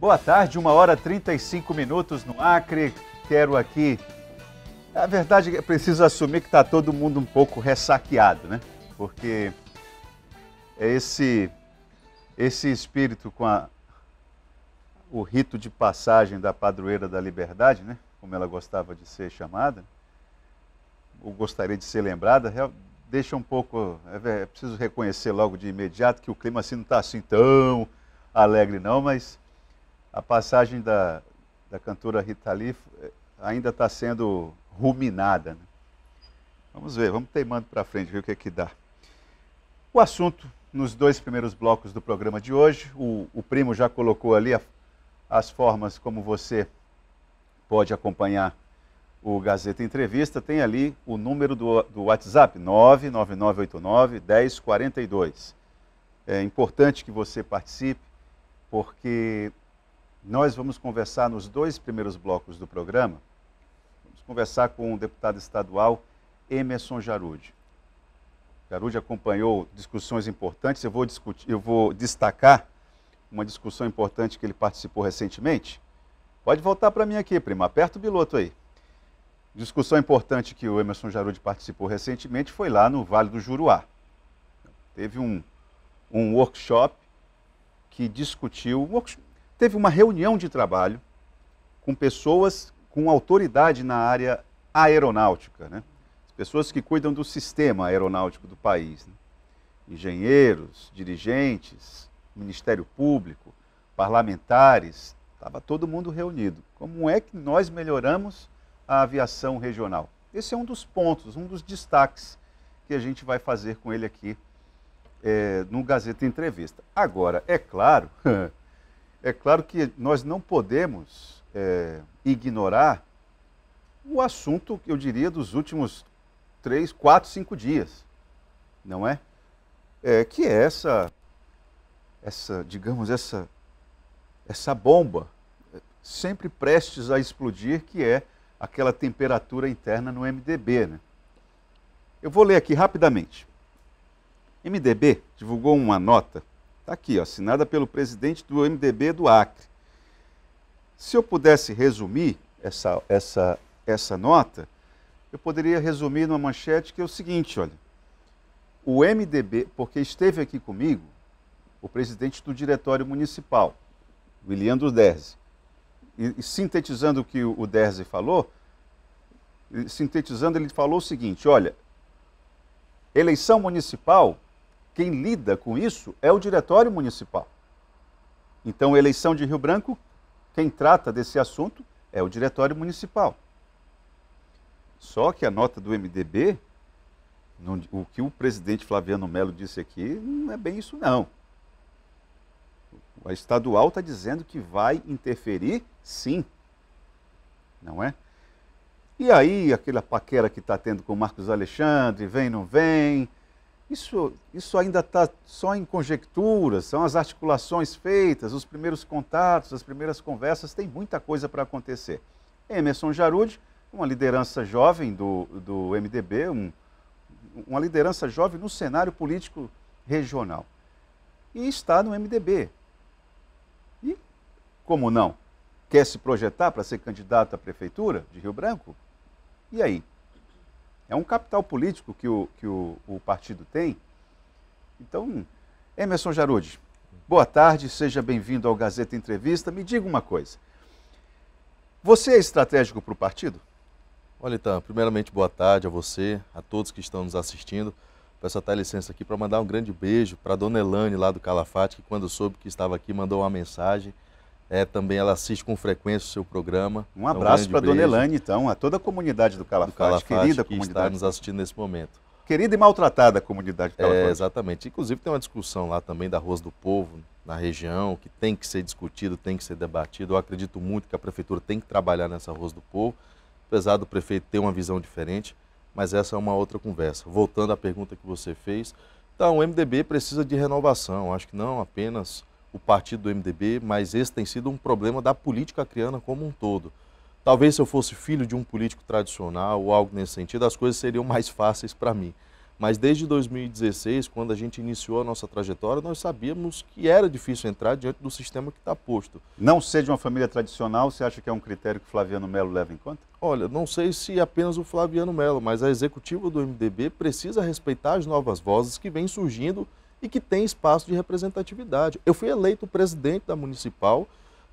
Boa tarde, 1h35 no Acre. Quero aqui... A verdade é que preciso assumir que está todo mundo um pouco ressaqueado, né? Porque é esse espírito com o rito de passagem da padroeira da liberdade, né? Como ela gostava de ser chamada, ou gostaria de ser lembrada, deixa um pouco... É preciso reconhecer logo de imediato que o clima assim não está assim tão alegre não, mas a passagem da cantora Rita Lee ainda está sendo ruminada, né? Vamos ver, vamos teimando para frente, ver o que é que dá. O assunto nos dois primeiros blocos do programa de hoje, o Primo já colocou ali as formas como você pode acompanhar o Gazeta Entrevista. Tem ali o número do WhatsApp, 99989-1042. É importante que você participe, porque nós vamos conversar nos dois primeiros blocos do programa. Vamos conversar com o deputado estadual Emerson Jarud. Jarud acompanhou discussões importantes. Eu vou destacar uma discussão importante que ele participou recentemente. Pode voltar para mim aqui, prima. Aperta o biloto aí. Discussão importante que o Emerson Jarud participou recentemente foi lá no Vale do Juruá. Teve um workshop que discutiu... Teve uma reunião de trabalho com pessoas com autoridade na área aeronáutica, né? As pessoas que cuidam do sistema aeronáutico do país, né? Engenheiros, dirigentes, Ministério Público, parlamentares, estava todo mundo reunido. Como é que nós melhoramos a aviação regional? Esse é um dos pontos, um dos destaques que a gente vai fazer com ele aqui no Gazeta Entrevista. Agora, é claro que nós não podemos ignorar o assunto, eu diria, dos últimos 3, 4, 5 dias, não é? Que é essa bomba sempre prestes a explodir, que é aquela temperatura interna no MDB, né? Eu vou ler aqui rapidamente. MDB divulgou uma nota, está aqui, ó, assinada pelo presidente do MDB do Acre. Se eu pudesse resumir essa nota, eu poderia resumir numa manchete que é o seguinte, olha, o MDB, porque esteve aqui comigo o presidente do Diretório Municipal, Williandro Derzi, e sintetizando o que o Derzi falou, ele falou o seguinte, olha, eleição municipal, quem lida com isso é o Diretório Municipal. Então, eleição de Rio Branco, quem trata desse assunto é o Diretório Municipal. Só que a nota do MDB, o que o presidente Flaviano Melo disse aqui, não é bem isso não. A estadual está dizendo que vai interferir, sim. Não é? E aí, aquela paquera que está tendo com o Marcos Alexandre, vem, não vem... Isso ainda está só em conjecturas, são as articulações feitas, os primeiros contatos, as primeiras conversas, tem muita coisa para acontecer. Emerson Jarud, uma liderança jovem do MDB, uma liderança jovem no cenário político regional. E está no MDB. E, como não? Quer se projetar para ser candidato à prefeitura de Rio Branco? E aí? É um capital político que o partido tem. Então, Emerson Jarud, boa tarde, seja bem-vindo ao Gazeta Entrevista. Me diga uma coisa, você é estratégico para o partido? Olha, então, primeiramente, boa tarde a você, a todos que estão nos assistindo. Peço até licença aqui para mandar um grande beijo para a dona Elane, lá do Calafate, que quando soube que estava aqui, mandou uma mensagem. Também ela assiste com frequência o seu programa. Um abraço para a dona Elane, então, a toda a comunidade do Calafate, querida que comunidade. Está nos assistindo nesse momento. Querida e maltratada a comunidade do Calafate. Exatamente. Inclusive tem uma discussão lá também da Arroz do Povo, na região, que tem que ser discutido, tem que ser debatido. Eu acredito muito que a prefeitura tem que trabalhar nessa Arroz do Povo, apesar do prefeito ter uma visão diferente, mas essa é uma outra conversa. Voltando à pergunta que você fez, então o MDB precisa de renovação, acho que não apenas o partido do MDB, mas esse tem sido um problema da política acreana como um todo. Talvez se eu fosse filho de um político tradicional ou algo nesse sentido, as coisas seriam mais fáceis para mim. Mas desde 2016, quando a gente iniciou a nossa trajetória, nós sabíamos que era difícil entrar diante do sistema que está posto. Não ser de uma família tradicional, você acha que é um critério que Flaviano Melo leva em conta? Olha, não sei se apenas o Flaviano Melo, mas a executiva do MDB precisa respeitar as novas vozes que vêm surgindo e que têm espaço de representatividade. Eu fui eleito presidente da Municipal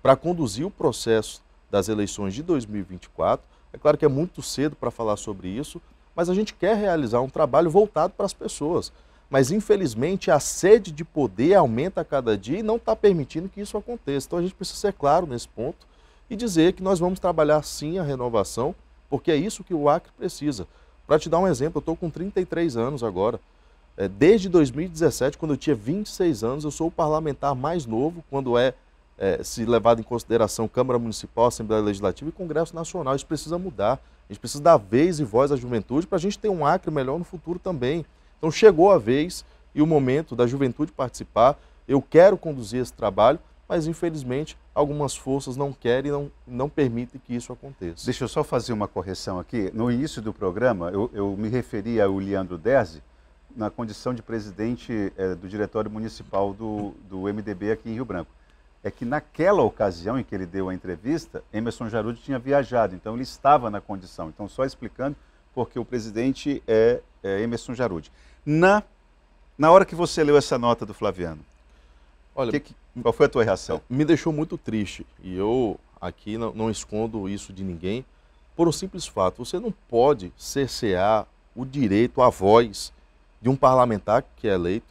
para conduzir o processo das eleições de 2024. É claro que é muito cedo para falar sobre isso, mas a gente quer realizar um trabalho voltado para as pessoas. Mas, infelizmente, a sede de poder aumenta a cada dia e não está permitindo que isso aconteça. Então, a gente precisa ser claro nesse ponto e dizer que nós vamos trabalhar, sim, a renovação, porque é isso que o Acre precisa. Para te dar um exemplo, eu estou com 33 anos agora. Desde 2017, quando eu tinha 26 anos, eu sou o parlamentar mais novo, quando se levado em consideração Câmara Municipal, Assembleia Legislativa e Congresso Nacional. Isso precisa mudar. A gente precisa dar vez e voz à juventude para a gente ter um Acre melhor no futuro também. Então chegou a vez e o momento da juventude participar. Eu quero conduzir esse trabalho, mas infelizmente algumas forças não querem e não permitem que isso aconteça. Deixa eu só fazer uma correção aqui. No início do programa, eu me referi ao Leandro Derzi na condição de presidente do Diretório Municipal do MDB aqui em Rio Branco. É que naquela ocasião em que ele deu a entrevista, Emerson Jarudi tinha viajado, então ele estava na condição. Então, só explicando, porque o presidente é Emerson Jarudi. Na hora que você leu essa nota do Flaviano, olha, qual foi a tua reação? Me deixou muito triste, e eu aqui não escondo isso de ninguém, por um simples fato: você não pode cercear o direito, a voz de um parlamentar que é eleito,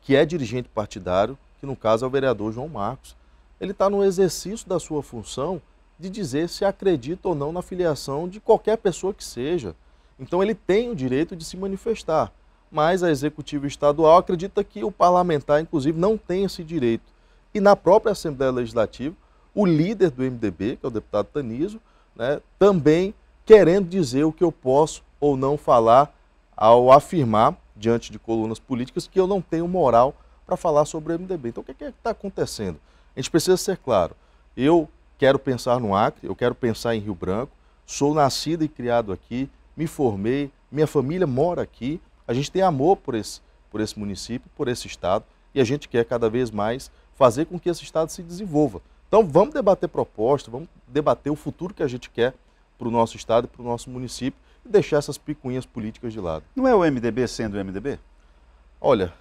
que é dirigente partidário, que no caso é o vereador João Marcos. Ele está no exercício da sua função de dizer se acredita ou não na filiação de qualquer pessoa que seja. Então ele tem o direito de se manifestar, mas a executiva estadual acredita que o parlamentar, inclusive, não tem esse direito. E na própria Assembleia Legislativa, o líder do MDB, que é o deputado Taniso, né, também querendo dizer o que eu posso ou não falar ao afirmar, diante de colunas políticas, que eu não tenho moral para falar sobre o MDB. Então o que está acontecendo? A gente precisa ser claro. Eu quero pensar no Acre, eu quero pensar em Rio Branco, sou nascido e criado aqui, me formei, minha família mora aqui, a gente tem amor por esse município, por esse estado, e a gente quer cada vez mais fazer com que esse estado se desenvolva. Então vamos debater propostas, vamos debater o futuro que a gente quer para o nosso estado e para o nosso município e deixar essas picuinhas políticas de lado. Não é o MDB sendo o MDB? Olha,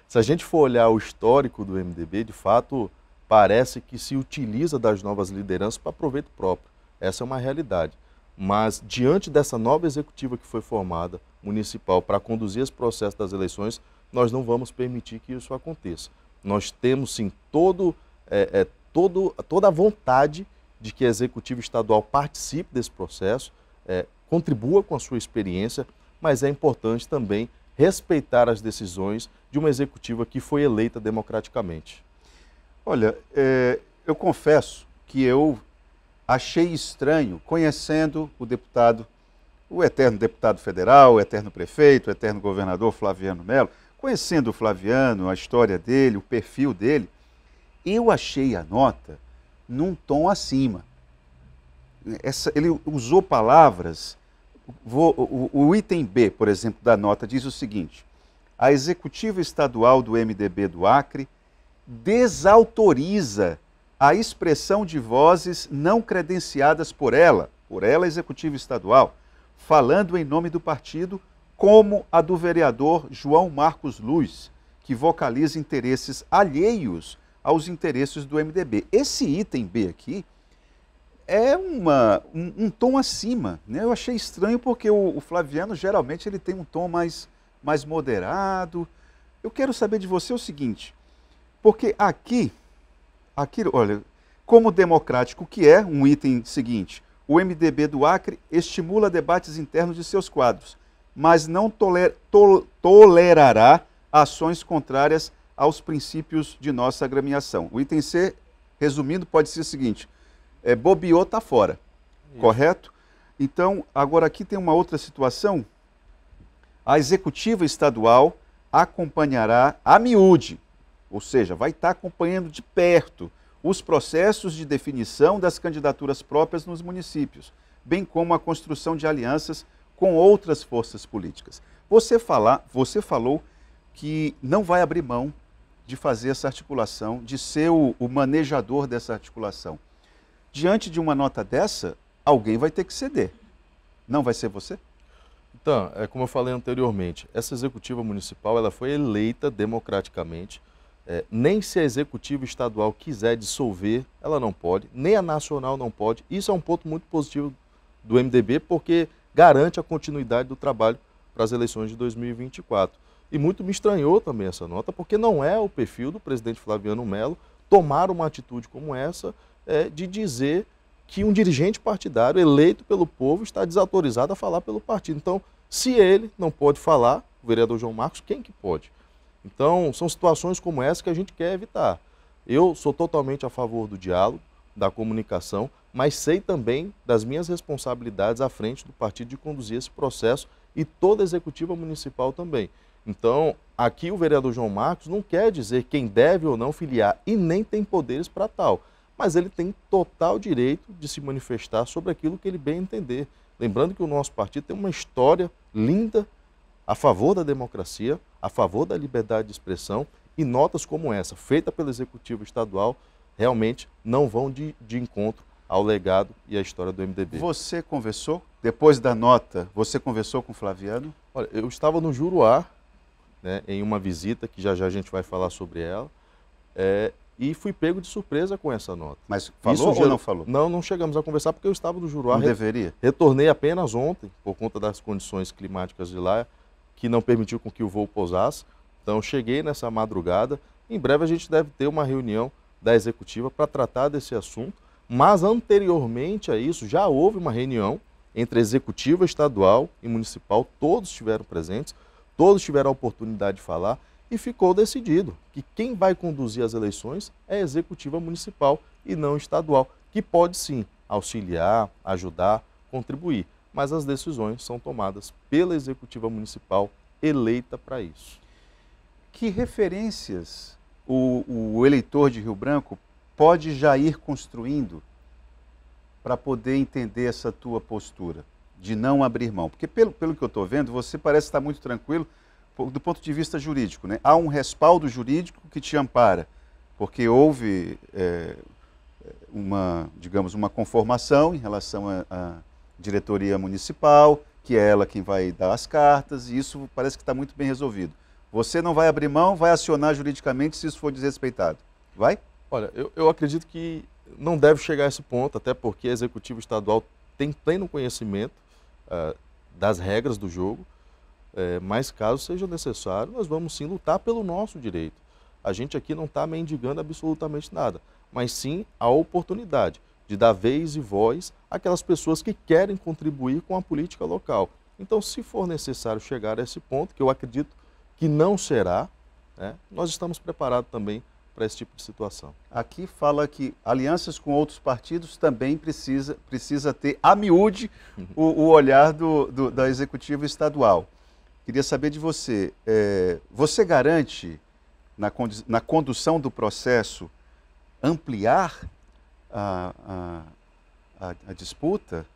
se a gente for olhar o histórico do MDB, de fato, parece que se utiliza das novas lideranças para proveito próprio. Essa é uma realidade. Mas, diante dessa nova executiva que foi formada, municipal, para conduzir esse processo das eleições, nós não vamos permitir que isso aconteça. Nós temos, sim, toda a vontade de que a executiva estadual participe desse processo, contribua com a sua experiência, mas é importante também respeitar as decisões de uma executiva que foi eleita democraticamente. Olha, eu confesso que eu achei estranho, conhecendo o deputado, o eterno deputado federal, o eterno prefeito, o eterno governador Flaviano Melo, conhecendo o Flaviano, a história dele, o perfil dele, eu achei a nota num tom acima. Ele usou palavras, o item B, por exemplo, da nota diz o seguinte: a executiva estadual do MDB do Acre desautoriza a expressão de vozes não credenciadas por ela, executiva estadual, falando em nome do partido, como a do vereador João Marcos Luz, que vocaliza interesses alheios aos interesses do MDB. Esse item B aqui é um tom acima, né? Eu achei estranho porque o Flaviano geralmente ele tem um tom mais moderado. Eu quero saber de você o seguinte, porque aqui, olha, como democrático que é, um item seguinte: o MDB do Acre estimula debates internos de seus quadros, mas não tolerará ações contrárias aos princípios de nossa agremiação. O item C, resumindo, pode ser o seguinte: bobeou, está fora. Isso. Correto? Então, agora aqui tem uma outra situação. A executiva estadual acompanhará a miúde, ou seja, vai estar acompanhando de perto os processos de definição das candidaturas próprias nos municípios, bem como a construção de alianças com outras forças políticas. Você falou que não vai abrir mão de fazer essa articulação, de ser o manejador dessa articulação. Diante de uma nota dessa, alguém vai ter que ceder. Não vai ser você? Então, como eu falei anteriormente, essa executiva municipal ela foi eleita democraticamente. Nem se a executiva estadual quiser dissolver, ela não pode, nem a nacional não pode. Isso é um ponto muito positivo do MDB, porque garante a continuidade do trabalho para as eleições de 2024. E muito me estranhou também essa nota, porque não é o perfil do presidente Flaviano Melo tomar uma atitude como essa, de dizer que um dirigente partidário eleito pelo povo está desautorizado a falar pelo partido. Então, se ele não pode falar, o vereador João Marcos, quem que pode? Então, são situações como essa que a gente quer evitar. Eu sou totalmente a favor do diálogo, da comunicação, mas sei também das minhas responsabilidades à frente do partido de conduzir esse processo e toda a executiva municipal também. Então, aqui o vereador João Marcos não quer dizer quem deve ou não filiar e nem tem poderes para tal, mas ele tem total direito de se manifestar sobre aquilo que ele bem entender. Lembrando que o nosso partido tem uma história linda a favor da democracia, a favor da liberdade de expressão, e notas como essa, feita pelo Executivo Estadual, realmente não vão de encontro ao legado e à história do MDB. Você conversou, depois da nota, você conversou com o Flaviano? Olha, eu estava no Juruá, né, em uma visita, que já já a gente vai falar sobre ela, e fui pego de surpresa com essa nota. Mas falou ou não falou? Não, não chegamos a conversar porque eu estava no Juruá. Não deveria? Retornei apenas ontem, por conta das condições climáticas de lá, que não permitiu com que o voo pousasse. Então, cheguei nessa madrugada. Em breve a gente deve ter uma reunião da executiva para tratar desse assunto, mas anteriormente a isso já houve uma reunião entre a executiva estadual e municipal, todos estiveram presentes, todos tiveram a oportunidade de falar e ficou decidido que quem vai conduzir as eleições é a executiva municipal e não estadual, que pode sim auxiliar, ajudar, contribuir, mas as decisões são tomadas pela executiva municipal eleita para isso. Que referências o eleitor de Rio Branco pode já ir construindo para poder entender essa tua postura de não abrir mão? Porque pelo que eu estou vendo, você parece estar muito tranquilo do ponto de vista jurídico, né? Há um respaldo jurídico que te ampara, porque houve uma conformação em relação à diretoria municipal, que é ela quem vai dar as cartas, e isso parece que está muito bem resolvido. Você não vai abrir mão, vai acionar juridicamente se isso for desrespeitado. Vai? Olha, eu acredito que não deve chegar a esse ponto, até porque a executiva estadual tem pleno conhecimento das regras do jogo, mas caso seja necessário, nós vamos sim lutar pelo nosso direito. A gente aqui não está mendigando absolutamente nada, mas sim a oportunidade de dar vez e voz àquelas pessoas que querem contribuir com a política local. Então, se for necessário chegar a esse ponto, que eu acredito que não será, né, nós estamos preparados também para esse tipo de situação. Aqui fala que alianças com outros partidos também precisa ter a miúde o olhar da executiva estadual. Queria saber de você, você garante na condução do processo ampliar a disputa,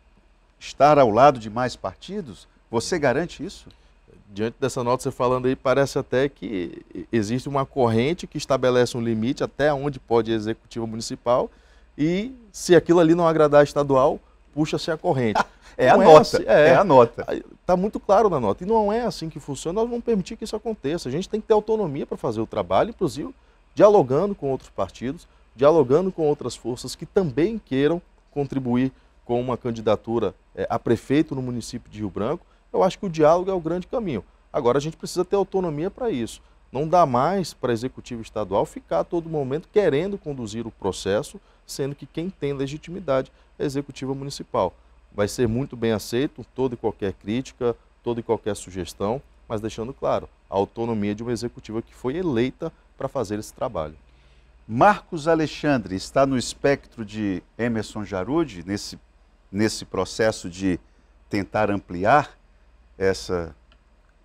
estar ao lado de mais partidos? Você garante isso? Diante dessa nota, você falando aí, parece até que existe uma corrente que estabelece um limite até onde pode a executiva municipal e, se aquilo ali não agradar a estadual, puxa-se a corrente. É a nota, é a nota. Está muito claro na nota. E não é assim que funciona, nós vamos permitir que isso aconteça. A gente tem que ter autonomia para fazer o trabalho, inclusive dialogando com outros partidos, dialogando com outras forças que também queiram contribuir com uma candidatura a prefeito no município de Rio Branco. Eu acho que o diálogo é o grande caminho. Agora a gente precisa ter autonomia para isso. Não dá mais para a executiva estadual ficar a todo momento querendo conduzir o processo, sendo que quem tem legitimidade é a executiva municipal. Vai ser muito bem aceito toda e qualquer crítica, toda e qualquer sugestão, mas deixando claro, a autonomia de uma executiva que foi eleita para fazer esse trabalho. Marcos Alexandre está no espectro de Emerson Jarud, nesse processo de tentar ampliar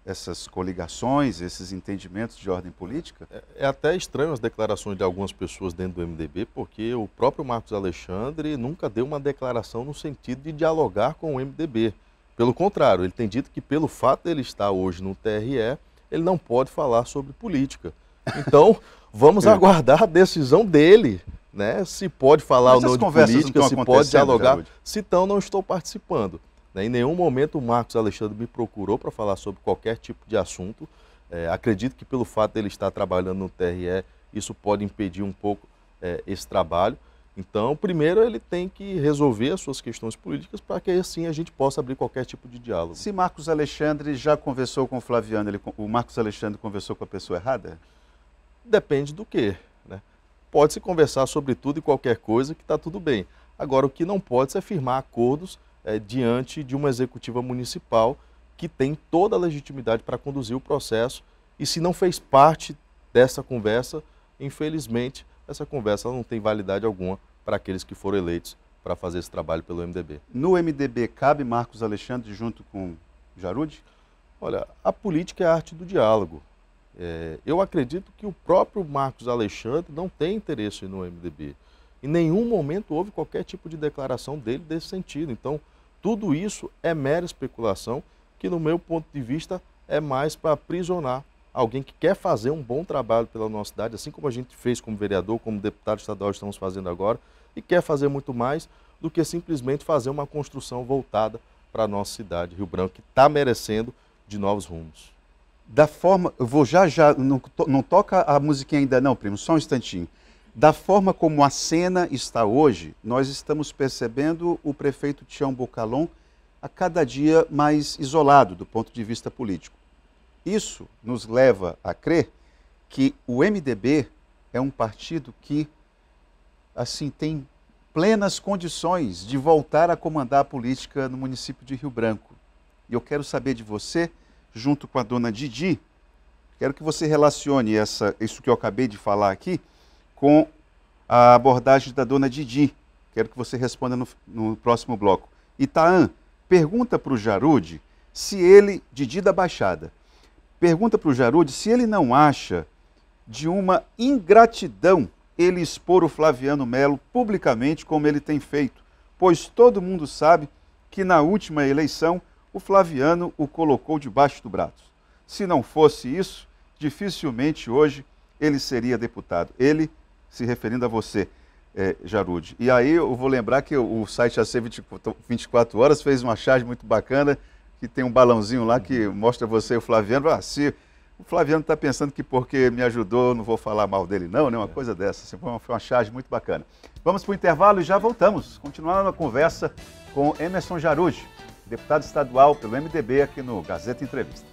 essas coligações, esses entendimentos de ordem política? É até estranho as declarações de algumas pessoas dentro do MDB, porque o próprio Marcos Alexandre nunca deu uma declaração no sentido de dialogar com o MDB. Pelo contrário, ele tem dito que pelo fato de ele estar hoje no TRE, ele não pode falar sobre política. Então, vamos aguardar a decisão dele, né? Se pode falar ou não de política, se pode dialogar. Jarude? Se então, não estou participando. Em nenhum momento o Marcos Alexandre me procurou para falar sobre qualquer tipo de assunto. Acredito que pelo fato de ele estar trabalhando no TRE, isso pode impedir um pouco esse trabalho. Então, primeiro ele tem que resolver as suas questões políticas para que assim a gente possa abrir qualquer tipo de diálogo. Se Marcos Alexandre já conversou com o Flaviano, o Marcos Alexandre conversou com a pessoa errada? Depende do quê, né? Pode-se conversar sobre tudo e qualquer coisa que está tudo bem. Agora, o que não pode é firmar acordos diante de uma executiva municipal que tem toda a legitimidade para conduzir o processo e se não fez parte dessa conversa, infelizmente, essa conversa não tem validade alguma para aqueles que foram eleitos para fazer esse trabalho pelo MDB. No MDB cabe Marcos Alexandre junto com Jarude? Olha, a política é a arte do diálogo. Eu acredito que o próprio Marcos Alexandre não tem interesse no MDB. Em nenhum momento houve qualquer tipo de declaração dele desse sentido. Então, tudo isso é mera especulação que, no meu ponto de vista, é mais para aprisionar alguém que quer fazer um bom trabalho pela nossa cidade, assim como a gente fez como vereador, como deputado estadual estamos fazendo agora, e quer fazer muito mais do que simplesmente fazer uma construção voltada para a nossa cidade, Rio Branco, que está merecendo de novos rumos. Da forma, eu vou não toca a musiquinha ainda não, primo, só um instantinho. Da forma como a cena está hoje, nós estamos percebendo o prefeito Tião Bocalon a cada dia mais isolado do ponto de vista político. Isso nos leva a crer que o MDB é um partido que assim tem plenas condições de voltar a comandar a política no município de Rio Branco. E eu quero saber de você, junto com a dona Didi, quero que você relacione isso que eu acabei de falar aqui com a abordagem da dona Didi. Quero que você responda no próximo bloco. Itaã, pergunta para o Jarude se ele, Didi da Baixada, pergunta para o Jarude se ele não acha de uma ingratidão ele expor o Flaviano Melo publicamente como ele tem feito, pois todo mundo sabe que na última eleição o Flaviano o colocou debaixo do braço. Se não fosse isso, dificilmente hoje ele seria deputado. Ele se referindo a você, Jarude. E aí eu vou lembrar que o site AC 24 Horas fez uma charge muito bacana, que tem um balãozinho lá que mostra você e o Flaviano. Se o Flaviano está pensando que porque me ajudou, não vou falar mal dele não, né? Uma coisa dessa. Assim, foi uma charge muito bacana. Vamos para o intervalo e já voltamos. Continuando a conversa com Emerson Jarude, deputado estadual pelo MDB aqui no Gazeta Entrevista.